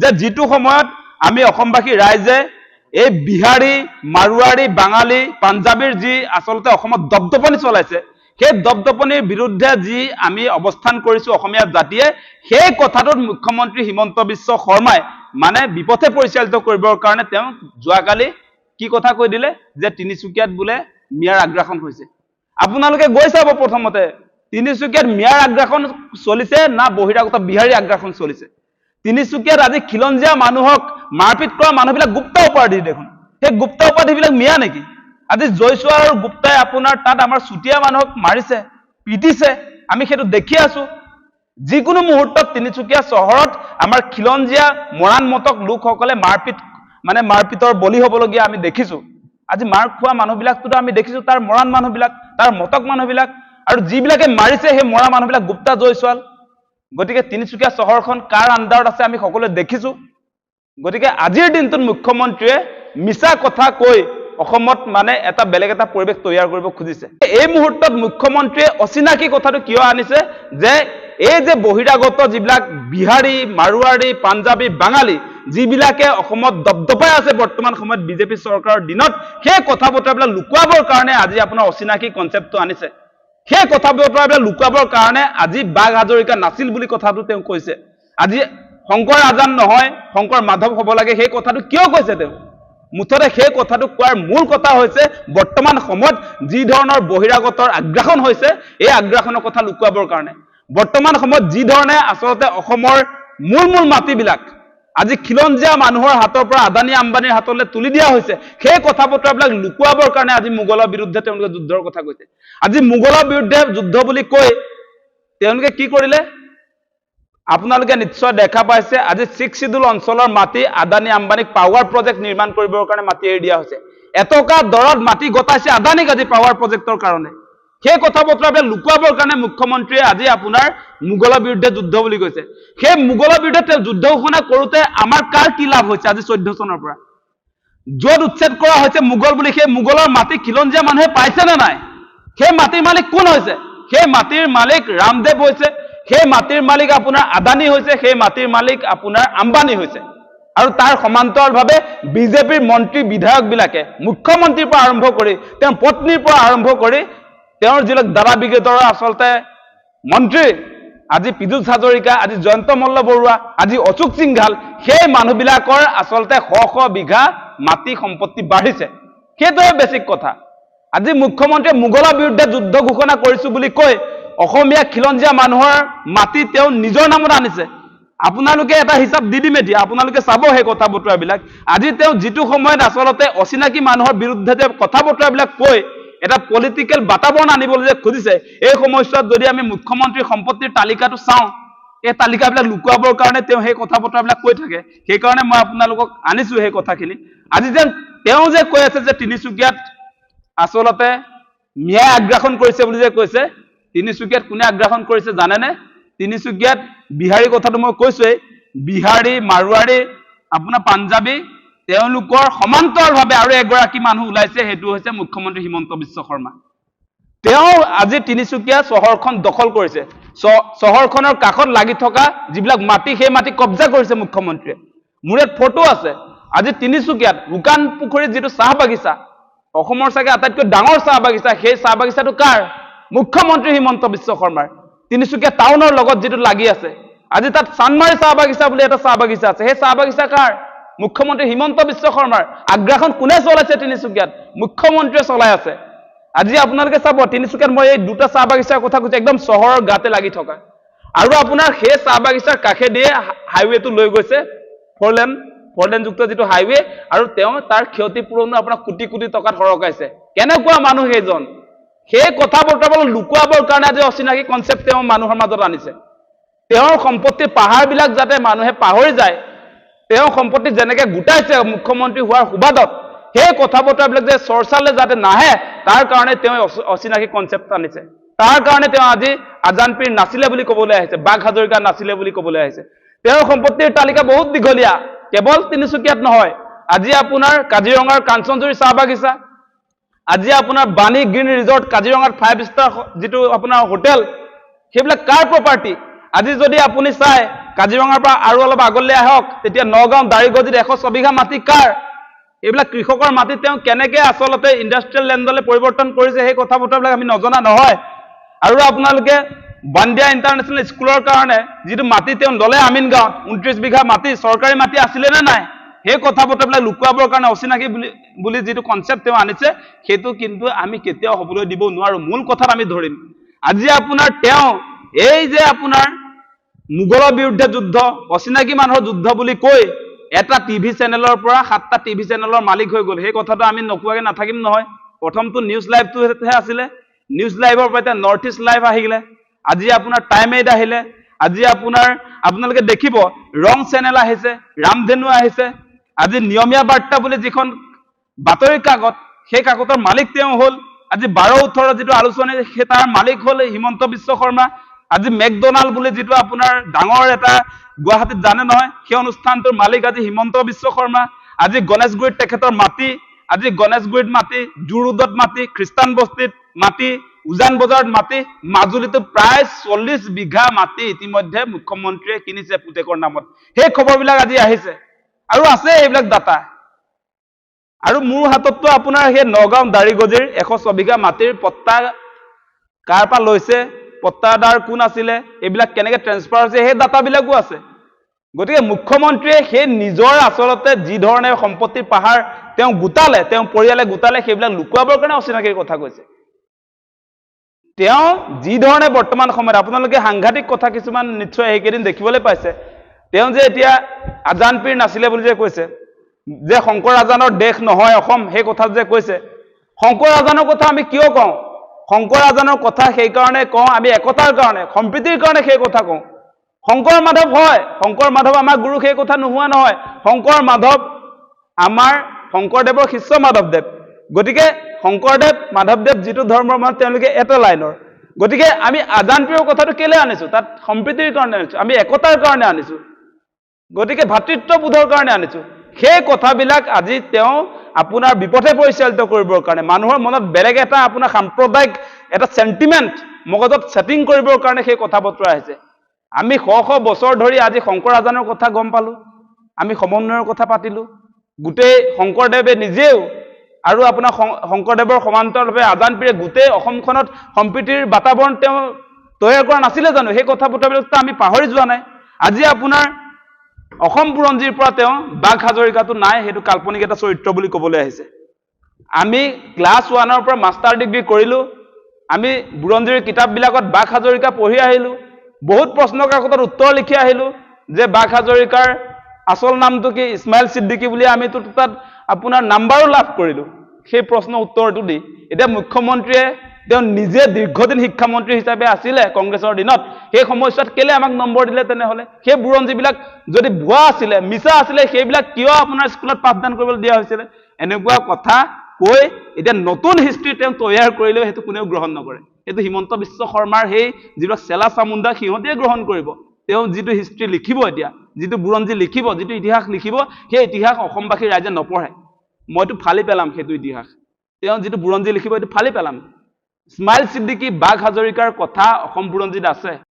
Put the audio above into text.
যে যিটো সময়ত আমি অসমবাসী ৰাইজে এই বিহাৰী মাৰোৱাৰী বাঙালী পাঞ্জাবীৰ যি আচলতে অসমত দপদপনি চলাইছে সেই দপদপনিৰ বিৰুদ্ধে যি আমি অৱস্থান কৰিছো অসমীয়া জাতিয়ে সেই কথাটোত মুখ্যমন্ত্ৰী হিমন্ত বিশ্ব শৰ্মাই মানে বিপথে পৰিচালিত কৰিবৰ কাৰণে তেওঁ যোৱাকালি কি কথা কৈ দিলে যে তিনিচুকীয়াত বোলে মিয়াৰ আগ্ৰাসন হৈছে আপোনালোকে গৈ চাব প্ৰথমতে তিনিচুকীয়াত মিয়াৰ আগ্ৰাসন চলিছে না বহিৰাগত বিহাৰী আগ্ৰাসন চলিছে তিনিচুকীয়াত আজি খিলঞ্জীয়া মানুহক মাৰপিট কৰা মানুহবিলাক গুপ্তা উপাধি দেখোন সেই গুপ্তা উপাধিবিলাক মিয়া নেকি আজি জয়ছোৱাৰ আৰু গুপ্তাই আপোনাৰ তাত আমাৰ চুতীয়া মানুহক মাৰিছে পিটিছে আমি সেইটো দেখি আছো যিকোনো মুহূৰ্তত তিনিচুকীয়া চহৰত আমাৰ খিলঞ্জীয়া মৰাণ মতক লোকসকলে মাৰপিটৰ বলি হ'বলগীয়া আমি দেখিছো আজি মাৰ খোৱা মানুহবিলাকতো আমি দেখিছো তাৰ মৰাণ মানুহবিলাক তাৰ মতক মানুহবিলাক আৰু যিবিলাকে মাৰিছে সেই মৰা মানুহবিলাক গুপ্তা জয়ছোৱাল গতিকে তিনিচুকীয়া চহৰখন কাৰ আণ্ডাৰত আছে আমি সকলোৱে দেখিছো গতিকে আজিৰ দিনটোত মুখ্যমন্ত্ৰীয়ে মিছা কথা কৈ অসমত মানে এটা বেলেগ এটা পৰিৱেশ তৈয়াৰ কৰিব খুজিছে এই মুহূৰ্তত মুখ্যমন্ত্ৰীয়ে অচিনাকি কথাটো কিয় আনিছে যে এই যে বহিৰাগত যিবিলাক বিহাৰী মাৰোৱাৰী পাঞ্জাবী বাঙালী যিবিলাকে অসমত দপদপাই আছে বৰ্তমান সময়ত বিজেপি চৰকাৰৰ দিনত সেই কথা বতৰাবিলাক লুকুৱাবৰ কাৰণে আজি আপোনাৰ অচিনাকি কনচেপ্টটো আনিছে সেই কথা বতৰাবিলাক লুকুৱাবৰ কাৰণে আজি বাঘ হাজৰিকা নাছিল বুলি কথাটো তেওঁ কৈছে আজি শংকৰ আজান নহয় শংকৰ মাধৱ হ'ব লাগে সেই কথাটো কিয় কৈছে তেওঁ মুঠতে সেই কথাটো কোৱাৰ মূল কথা হৈছে বৰ্তমান সময়ত যি ধৰণৰ বহিৰাগতৰ আগ্ৰাসন হৈছে এই আগ্ৰাসনৰ কথা লুকুৱাবৰ কাৰণে বৰ্তমান সময়ত যি ধৰণে আচলতে অসমৰ মূল মাটিবিলাক আজি খিলঞ্জীয়া মানুহৰ হাতৰ পৰা আদানী আম্বানীৰ হাতলৈ তুলি দিয়া হৈছে সেই কথা বতৰাবিলাক লুকুৱাবৰ কাৰণে আজি মোগলৰ বিৰুদ্ধে তেওঁলোকে যুদ্ধৰ কথা কৈছে আজি মোগলৰ বিৰুদ্ধে যুদ্ধ বুলি কৈ তেওঁলোকে কি কৰিলে আপোনালোকে নিশ্চয় দেখা পাইছে আজি 6 শিডুল অঞ্চলৰ মাটি আদানী আম্বানীক পাৱাৰ প্ৰজেক্ট নিৰ্মাণ কৰিবৰ কাৰণে মাটি এৰি দিয়া হৈছে এটকা দৰত মাটি গতাইছে আদানীক আজি পাৱাৰ প্ৰজেক্টৰ কাৰণে সেই কথা বতৰাবিলাক লুকুৱাবৰ কাৰণে মুখ্যমন্ত্ৰীয়ে আজি আপোনাৰ মোগলৰ বিৰুদ্ধে যুদ্ধ বুলি কৈছে সেই মোগলৰ বিৰুদ্ধে তেওঁ যুদ্ধ ঘোষণা কৰোতে আমাৰ কাৰ কি লাভ হৈছে আজি 14 চনৰ পৰা য'ত উচ্ছেদ কৰা হৈছে মোগল বুলি সেই মোগলৰ মাটি খিলঞ্জীয়া মানুহে পাইছে নে নাই সেই মাটিৰ মালিক কোন হৈছে সেই মাটিৰ মালিক ৰামদেৱ হৈছে সেই মাটিৰ মালিক আপোনাৰ আদানী হৈছে সেই মাটিৰ মালিক আপোনাৰ আম্বানী হৈছে আৰু তাৰ সমান্তৰালভাৱে বিজেপিৰ মন্ত্ৰী বিধায়কবিলাকে মুখ্যমন্ত্ৰীৰ পৰা আৰম্ভ কৰি তেওঁৰ পত্নীৰ পৰা আৰম্ভ কৰি তেওঁৰ যিবিলাক দাদা ব্ৰিগেডৰ আচলতে মন্ত্ৰী আজি পীযুষ হাজৰিকা আজি জয়ন্ত মল্ল বৰুৱা আজি অশোক সিংঘাল সেই মানুহবিলাকৰ আচলতে শ বিঘা মাটি সম্পত্তি বাঢ়িছে সেইটোৱে বেছিক কথা আজি মুখ্যমন্ত্ৰীয়ে মোগলৰ বিৰুদ্ধে যুদ্ধ ঘোষণা কৰিছো বুলি কৈ অসমীয়া খিলঞ্জীয়া মানুহৰ মাটি তেওঁ নিজৰ নামত আনিছে আপোনালোকে এটা হিচাপ দি দিম এতিয়া আপোনালোকে চাব সেই কথা বতৰাবিলাক আজি তেওঁ যিটো সময়ত আচলতে অচিনাকি মানুহৰ বিৰুদ্ধে যে কথা বতৰাবিলাক কৈ এটা পলিটিকেল বাতাবৰণ আনিবলৈ যে খুজিছে এই সময়ছোৱাত যদি আমি মুখ্যমন্ত্ৰীৰ সম্পত্তিৰ তালিকাটো চাওঁ এই তালিকাবিলাক লুকুৱাবৰ কাৰণে তেওঁ সেই কথা বতৰাবিলাক কৈ থাকে সেইকাৰণে মই আপোনালোকক আনিছো সেই কথাখিনি আজি যেন তেওঁ যে কৈ আছে যে তিনিচুকীয়াত আচলতে মিয়াই আগ্ৰাসন কৰিছে বুলি যে কৈছে তিনিচুকীয়াত কোনে আগ্ৰাসন কৰিছে জানেনে তিনিচুকীয়াত বিহাৰী কথাটো মই কৈছোৱেই বিহাৰী মাৰোৱাৰী আপোনাৰ পাঞ্জাবী তেওঁলোকৰ সমান্তৰালভাৱে আৰু এগৰাকী মানুহ ওলাইছে সেইটো হৈছে মুখ্যমন্ত্ৰী হিমন্ত বিশ্ব শৰ্মা তেওঁ আজি তিনিচুকীয়া চহৰখন দখল কৰিছে চহৰখনৰ কাষত লাগি থকা যিবিলাক মাটি সেই মাটি কব্জা কৰিছে মুখ্যমন্ত্ৰীয়ে মোৰ ইয়াত ফটো আছে আজি তিনিচুকীয়াত হুকান পুখুৰীত যিটো চাহ বাগিচা অসমৰ চাগে আটাইতকৈ ডাঙৰ চাহ বাগিচা সেই চাহ বাগিচাটো কাৰ মুখ্যমন্ত্ৰী হিমন্ত বিশ্ব শৰ্মাৰ তিনিচুকীয়া টাউনৰ লগত যিটো লাগি আছে আজি তাত চানমাৰী চাহ বাগিচা বুলি এটা চাহ বাগিচা আছে সেই চাহ বাগিচা কাৰ মুখ্যমন্ত্ৰী হিমন্ত বিশ্ব শৰ্মাৰ আগ্ৰাসন কোনে চলাইছে তিনিচুকীয়াত মুখ্যমন্ত্ৰীয়ে চলাই আছে আজি আপোনালোকে চাব তিনিচুকীয়াত মই এই দুটা চাহ বাগিচাৰ কথা কৈছো একদম চহৰৰ গাতে লাগি থকা আৰু আপোনাৰ সেই চাহ বাগিচাৰ কাষে দিয়ে হাইৱেটো লৈ গৈছে ফ'ৰ লেন যুক্ত যিটো হাইৱে আৰু তেওঁ তাৰ ক্ষতিপূৰণ আপোনাৰ কোটি টকাত সৰকাইছে কেনেকুৱা মানুহ সেইজন সেই কথা বতৰাবোৰ লুকুৱাবৰ কাৰণে আজি অচিনাকি কনচেপ্ট তেওঁ মানুহৰ মাজত আনিছে তেওঁৰ সম্পত্তিৰ পাহাৰবিলাক যাতে মানুহে পাহৰি যায় তেওঁ সম্পত্তি যেনেকে গোটাইছে মুখ্যমন্ত্ৰী হোৱাৰ সুবাদত সেই কথা বতৰাবিলাক যে চৰ্চালৈ যাতে নাহে তাৰ কাৰণে তেওঁ অচিনাকি কনচেপ্ট আনিছে তাৰ কাৰণে তেওঁ আজি আজানপীৰ নাছিলে বুলি ক'বলৈ আহিছে বাঘ হাজৰিকা নাছিলে বুলি ক'বলৈ আহিছে তেওঁৰ সম্পত্তিৰ তালিকা বহুত দীঘলীয়া কেৱল তিনিচুকীয়াত নহয় আজি আপোনাৰ কাজিৰঙাৰ কাঞ্চনজুৰি চাহ বাগিচা আজি আপোনাৰ বাণী গ্ৰীণ ৰিজৰ্ট কাজিৰঙাত 5 ষ্টাৰ যিটো আপোনাৰ হোটেল সেইবিলাক কাৰ প্ৰপাৰ্টি আজি যদি আপুনি চাই কাজিৰঙাৰ পৰা আৰু অলপ আগলৈ আহক তেতিয়া নগাঁও দাৰিগজিত 106 বিঘা মাটি কাৰ এইবিলাক কৃষকৰ মাটি তেওঁ কেনেকৈ আচলতে ইণ্ডাষ্ট্ৰিয়েল লেণ্ডলৈ পৰিৱৰ্তন কৰিছে সেই কথা বতৰাবিলাক আমি নজনা নহয় আৰু আপোনালোকে বান্দিয়া ইণ্টাৰনেশ্যনেল স্কুলৰ কাৰণে যিটো মাটি তেওঁ ল'লে আমিনগাঁৱত 29 বিঘা মাটি চৰকাৰী মাটি আছিলে নে নাই সেই কথা বতৰাবিলাক লুকুৱাবৰ কাৰণে অচিনাকি বুলি যিটো কনচেপ্ট তেওঁ আনিছে সেইটো কিন্তু আমি কেতিয়াও হ'বলৈ দিব নোৱাৰো মূল কথাত আমি ধৰিম আজি আপোনাৰ তেওঁ এই যে আপোনাৰ মোগলৰ বিৰুদ্ধে যুদ্ধ অচিনাকি মানুহৰ যুদ্ধ বুলি কৈ এটা টিভি চেনেলৰ পৰা 7টা টিভি চেনেলৰ মালিক হৈ গ'ল সেই কথাটো আমি নকোৱাকৈ নাথাকিম নহয় প্ৰথমটো নিউজ লাইভটোহে আছিলে নিউজ লাইভৰ পৰা এতিয়া নৰ্থ ইষ্ট লাইভ আহিলে আজি আপোনাৰ টাইম এইড আহিলে আজি আপোনালোকে দেখিব ৰং চেনেল আহিছে ৰামধেনু আহিছে আজি নিয়মীয়া বাৰ্তা বুলি যিখন বাতৰি কাকত সেই কাকতৰ মালিক তেওঁ হ'ল আজি 12-18 যিটো আলোচনী সেই তাৰ মালিক হ'ল হিমন্ত বিশ্ব শৰ্মা আজি মেকডোনাল্ড বুলি যিটো আপোনাৰ ডাঙৰ এটা গুৱাহাটীত জানে নহয় সেই অনুষ্ঠানটোৰ মালিক আজি হিমন্ত বিশ্ব শৰ্মা আজি গণেশগুৰিত তেখেতৰ মাটি আজি গণেশগুৰিত মাটি জুৰোডত মাটি খ্ৰীষ্টান বস্তিত মাটি উজান বজাৰত মাটি মাজুলীতো প্ৰায় 40 বিঘা মাটি ইতিমধ্যে মুখ্যমন্ত্ৰীয়ে কিনিছে পুতেকৰ নামত সেই খবৰবিলাক আজি আহিছে আৰু আছে এইবিলাক ডাটা আৰু মোৰ হাতততো আপোনাৰ সেই নগাঁও দাৰিগজিৰ 106 বিঘা মাটিৰ পট্টা কাৰ পৰা লৈছে পট্টাদাৰ কোন আছিলে এইবিলাক কেনেকৈ ট্ৰেন্সফাৰ হৈছে সেই ডাটাবিলাকো আছে গতিকে মুখ্যমন্ত্ৰীয়ে সেই নিজৰ আচলতে যি ধৰণে সম্পত্তিৰ পাহাৰ তেওঁ গোটালে তেওঁ পৰিয়ালে গোটালে সেইবিলাক লুকুৱাবৰ কাৰণে অচিনাকিৰ কথা কৈছে তেওঁ যি ধৰণে বৰ্তমান সময়ত আপোনালোকে সাংঘাতিক কথা কিছুমান নিশ্চয় এইকেইদিন দেখিবলৈ পাইছে তেওঁ যে এতিয়া আজান পীৰ নাছিলে বুলি যে কৈছে যে শংকৰ আজানৰ দেশ নহয় অসম সেই কথা যে কৈছে শংকৰ আজানৰ কথা আমি কিয় কওঁ শংকৰ আজানৰ কথা সেই কাৰণে কওঁ আমি একতাৰ কাৰণে সম্প্ৰীতিৰ কাৰণে সেই কথা কওঁ শংকৰ মাধৱ হয় শংকৰ মাধৱ আমাৰ গুৰু সেই কথা নোহোৱা নহয় শংকৰ মাধৱ আমাৰ শংকৰদেৱৰ শিষ্য মাধৱদেৱ গতিকে শংকৰদেৱ মাধৱদেৱ যিটো ধৰ্মৰ মানুহ তেওঁলোকে এটা লাইনৰ গতিকে আমি আজান পীৰৰ কথাটো কেলে আনিছো তাত সম্প্ৰীতিৰ কাৰণে আনিছো আমি একতাৰ কাৰণে আনিছো গতিকে ভাতৃত্ববোধৰ কাৰণে আনিছো সেই কথাবিলাক আজি তেওঁ আপোনাৰ বিপথে পৰিচালিত কৰিবৰ কাৰণে মানুহৰ মনত বেলেগ এটা আপোনাৰ সাম্প্ৰদায়িক এটা সেন্টিমেন্ট মগজত সেটিং কৰিবৰ কাৰণে সেই কথা বতৰা আহিছে আমি শ বছৰ ধৰি আজি শংকৰ আজানৰ কথা গম পালো আমি সমন্বয়ৰ কথা পাতিলো গোটেই শংকৰদেৱে নিজেও আৰু আপোনাৰ শংকৰদেৱৰ সমান্তৰালভাৱে আজান পীৰে গোটেই অসমখনত সম্প্ৰীতিৰ বাতাবৰণ তেওঁ তৈয়াৰ কৰা নাছিলে জানো সেই কথা বতৰাবিলাক আমি পাহৰি যোৱা নাই আজি আপোনাৰ অসম বুৰঞ্জীৰ পৰা তেওঁ বাঘ হাজৰিকাটো নাই সেইটো কাল্পনিক এটা চৰিত্ৰ বুলি ক'বলৈ আহিছে আমি ক্লাছ 1ৰ পৰা মাষ্টাৰ ডিগ্ৰী কৰিলো আমি বুৰঞ্জীৰ কিতাপবিলাকত বাঘ হাজৰিকা পঢ়ি আহিলো বহুত প্ৰশ্ন কাকতত উত্তৰ লিখি আহিলো যে বাঘ হাজৰিকাৰ আসল নামটো কি ইছমাইল সিদ্দিকী বুলি আমি তাত আপোনাৰ নাম্বাৰো লাভ কৰিলো সেই প্ৰশ্ন উত্তৰটো দি এতিয়া মুখ্যমন্ত্ৰীয়ে তেওঁ নিজে দীৰ্ঘদিন শিক্ষামন্ত্ৰী হিচাপে আছিলে কংগ্ৰেছৰ দিনত সেই সময়ছোৱাত কেলে আমাক নম্বৰ দিলে তেনেহলে সেই বুৰঞ্জীবিলাক যদি ভুৱা আছিলে মিছা আছিলে সেইবিলাক কিয় আপোনাৰ স্কুলত পাঠদান কৰিবলৈ দিয়া হৈছিলে এনেকুৱা কথা কৈ এতিয়া নতুন হিষ্ট্ৰী তেওঁ তৈয়াৰ কৰিলেও সেইটো কোনেও গ্ৰহণ নকৰে এইটো হিমন্ত বিশ্ব শৰ্মাৰ সেই যিবিলাক চেলা চামুণ্ডা সিহঁতেই গ্ৰহণ কৰিব তেওঁ যিটো হিষ্ট্ৰী লিখিব এতিয়া যিটো বুৰঞ্জী লিখিব যিটো ইতিহাস লিখিব সেই ইতিহাস অসমবাসী ৰাইজে নপঢ়ে মইতো ফালি পেলাম সেইটো ইতিহাস তেওঁ যিটো বুৰঞ্জী লিখিব এইটো ফালি পেলাম ইছমাইল সিদ্দিকী বাঘ হাজৰিকাৰ কথা অসম বুৰঞ্জীত আছে